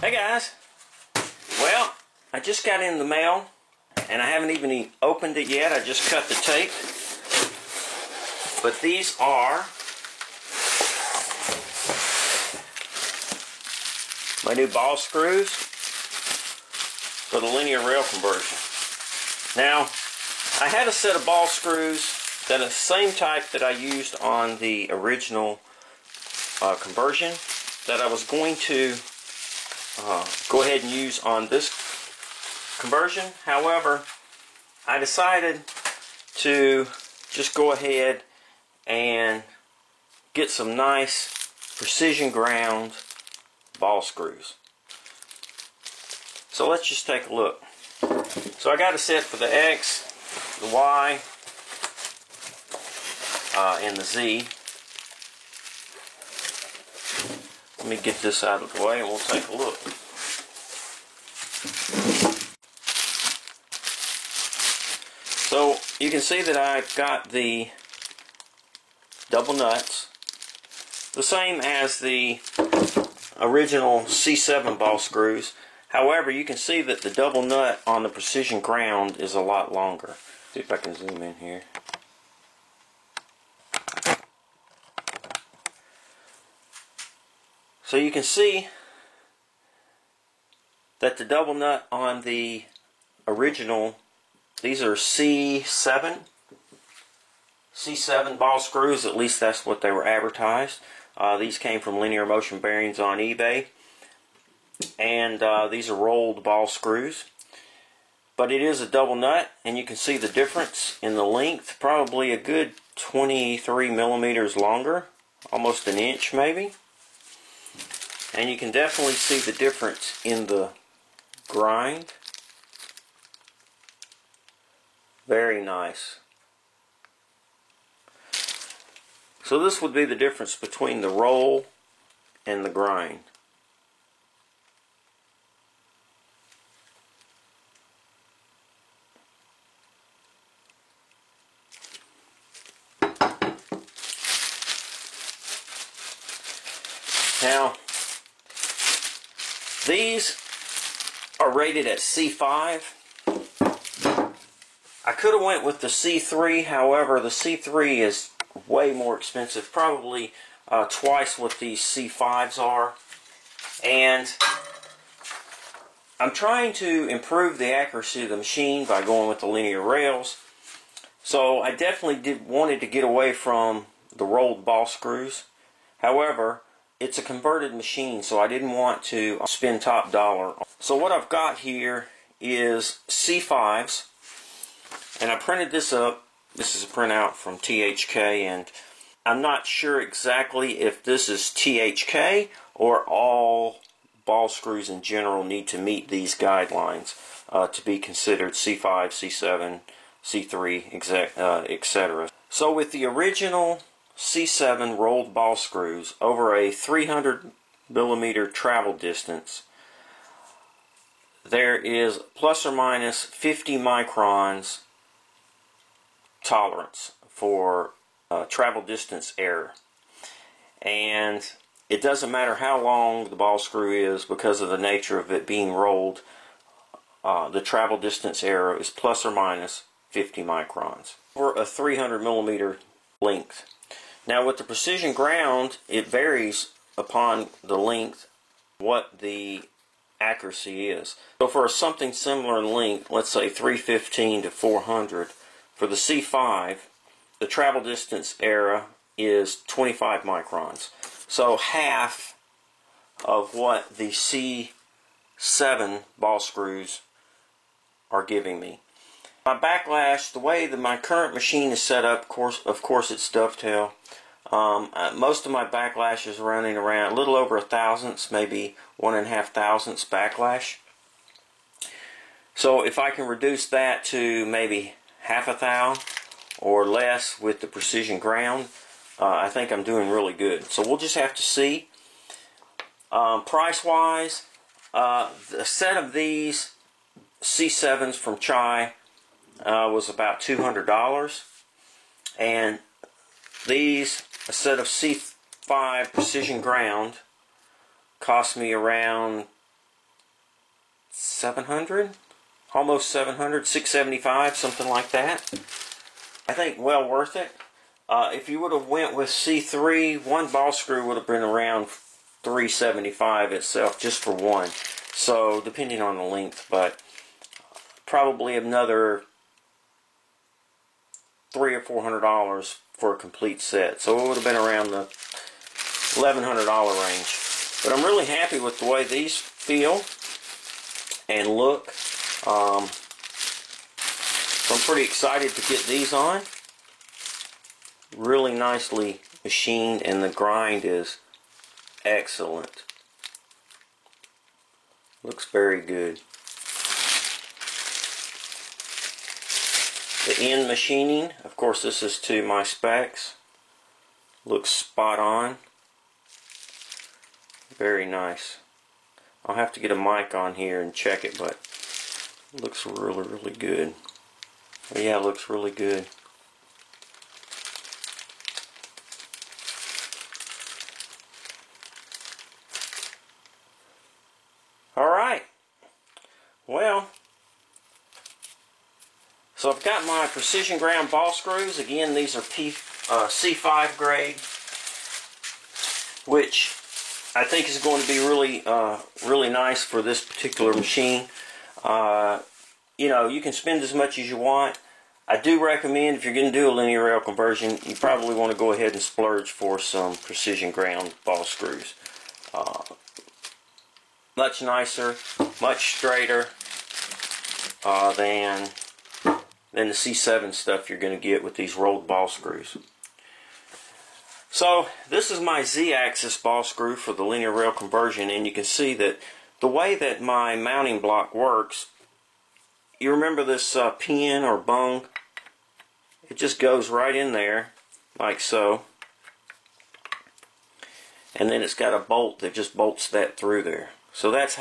Hey guys, well, I just got in the mail and I haven't even opened it yet. I just cut the tape. But these are my new ball screws for the linear rail conversion. Now, I had a set of ball screws that are the same type that I used on the original conversion that I was going to go ahead and use on this conversion. However, I decided to just go ahead and get some nice precision ground ball screws. So let's just take a look. So I got a set for the X, the Y, and the Z. Let me get this out of the way and we'll take a look. So you can see that I've got the double nuts, the same as the original C7 ball screws. However, you can see that the double nut on the precision ground is a lot longer. See if I can zoom in here. So you can see that the double nut on the original, these are C7 ball screws, at least that's what they were advertised. These came from Linear Motion Bearings on eBay. And these are rolled ball screws. But it is a double nut, and you can see the difference in the length, probably a good 23 millimeters longer, almost an inch maybe. And you can definitely see the difference in the grind. Very nice. So this would be the difference between the roll and the grind. Now, these are rated at C5. I could have went with the C3, however, the C3 is way more expensive, probably twice what these C5s are. And I'm trying to improve the accuracy of the machine by going with the linear rails. So I definitely wanted to get away from the rolled ball screws. However, it's a converted machine, so I didn't want to spend top dollar. So what I've got here is C5s, and I printed this up. This is a printout from THK, and I'm not sure exactly if this is THK or all ball screws in general need to meet these guidelines to be considered C5, C7, C3, etc. So with the original C7 rolled ball screws over a 300 millimeter travel distance, there is plus or minus 50 microns tolerance for travel distance error. And it doesn't matter how long the ball screw is, because of the nature of it being rolled, the travel distance error is plus or minus 50 microns over a 300 millimeter length. Now with the precision ground, it varies upon the length what the accuracy is. So for something similar in length, let's say 315 to 400, for the C5, the travel distance error is 25 microns. So half of what the C7 ball screws are giving me. My backlash, the way that my current machine is set up, of course it's dovetail. Most of my backlash is running around a little over a thousandths, maybe 1.5 thousandths backlash. So if I can reduce that to maybe half a thou or less with the precision ground, I think I'm doing really good. So we'll just have to see. Price wise, a set of these C7s from Chai was about $200, and these, a set of C5 precision ground, cost me around $700, almost $700, $675, something like that. I think well worth it. If you would have went with C3, one ball screw would have been around $375 itself, just for one. So depending on the length, but probably another $300 or $400 for a complete set. So it would have been around the $1,100 range. But I'm really happy with the way these feel and look. So I'm pretty excited to get these on. Really nicely machined, and the grind is excellent. Looks very good. The end machining, of course this is to my specs. Looks spot on. Very nice. I'll have to get a mic on here and check it, but it looks really, really good. But yeah, it looks really good. Alright. Well, so I've got my precision ground ball screws. Again, these are C5 grade, which I think is going to be really, really nice for this particular machine. You know, you can spend as much as you want. I do recommend, if you're going to do a linear rail conversion, you probably want to go ahead and splurge for some precision ground ball screws. Much nicer, much straighter than the C7 stuff you're going to get with these rolled ball screws. So this is my Z-axis ball screw for the linear rail conversion, and you can see that the way that my mounting block works, you remember this pin or bung? It just goes right in there like so, and then it's got a bolt that just bolts that through there. So that's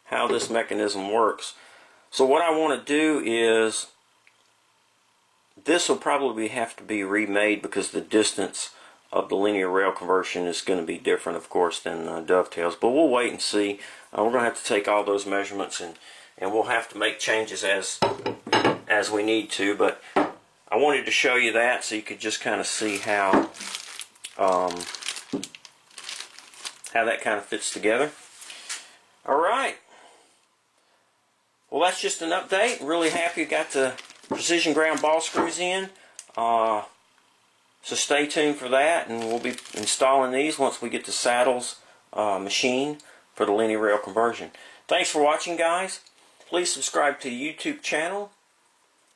how this mechanism works. So what I want to do is, this will probably have to be remade because the distance of the linear rail conversion is going to be different, of course, than dovetails. But we'll wait and see. We're going to have to take all those measurements, and we'll have to make changes as we need to. But I wanted to show you that so you could just kind of see how that kind of fits together. Alright. Well, that's just an update. Really happy you got the precision ground ball screws in. So stay tuned for that, and we'll be installing these once we get the saddles machined for the linear rail conversion. Thanks for watching, guys. Please subscribe to the YouTube channel.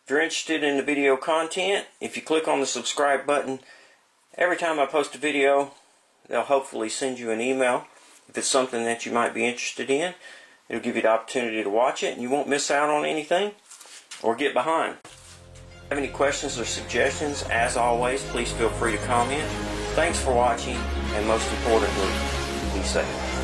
If you're interested in the video content, if you click on the subscribe button, every time I post a video, they'll hopefully send you an email. If it's something that you might be interested in, it'll give you the opportunity to watch it, and you won't miss out on anything or get behind. If you have any questions or suggestions, as always, please feel free to comment. Thanks for watching, and most importantly, be safe.